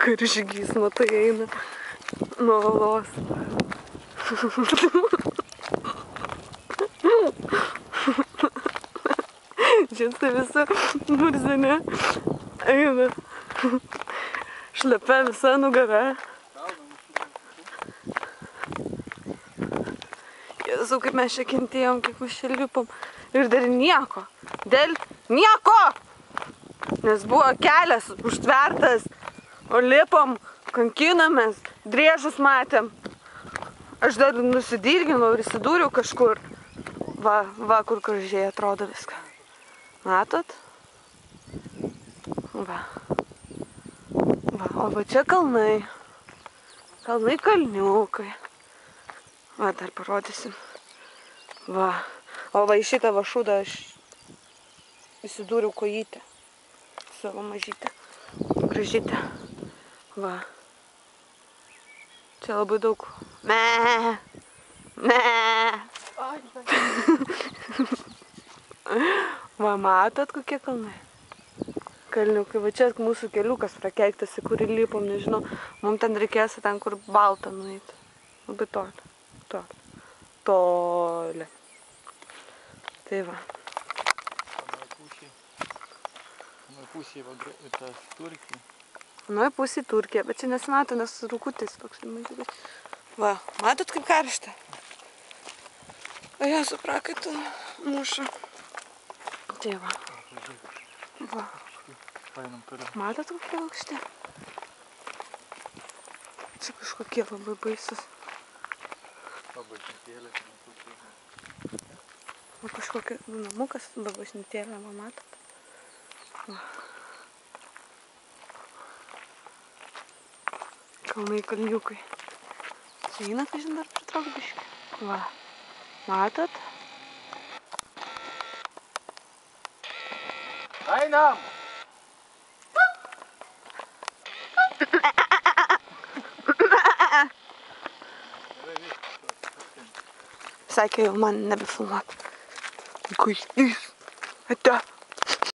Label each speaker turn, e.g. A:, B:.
A: Karžygys, matai, eina nuo valos. Džinsai visi murzinė. Eina. Šlepia visa nugara. Jėzau, kaip mes čia kentėjom, kaip mes čia lipom. Ir dar nieko. Dėl nieko! Nes buvo kelias užtvertas. O lipom, kankinamės, driežus matėm. Aš dar nusidirginau ir įsidūriau kažkur. Va, kur gražiai atrodo viską. Matot? Va, o va čia kalnai. Kalnai kalniukai. Va, dar parodysim. Va, o va į šitą va šūdą aš įsidūriau kojytę. Savo mažytę, gražytę. Va. Čia labai daug. Me. Va, matot, kokie kalnai? Kalniukai. Va čia mūsų keliukas prakeiktas, į kurį lipom, nežinau. Mums ten reikės ten, kur balta nueiti. Labai toli. Toli. Tai va. Anoje pusėje Turkija, bet čia nesimato, nes rūkutis toks mažytis. Va, matot, kaip karšta? O ją suprakaitų muša. Tai va. Va. Matot, kokie aukšti? Čia kažkokie labai baisus. Va kažkokia namukas, babašnitėlė, va matot? Va. Kalnai kalniukai. Čia eina, kažin dar pritrauk biškį. Va. Matot?
B: Einam!
A: Sakė jau man nebefilmuot. Kuistis. Ate.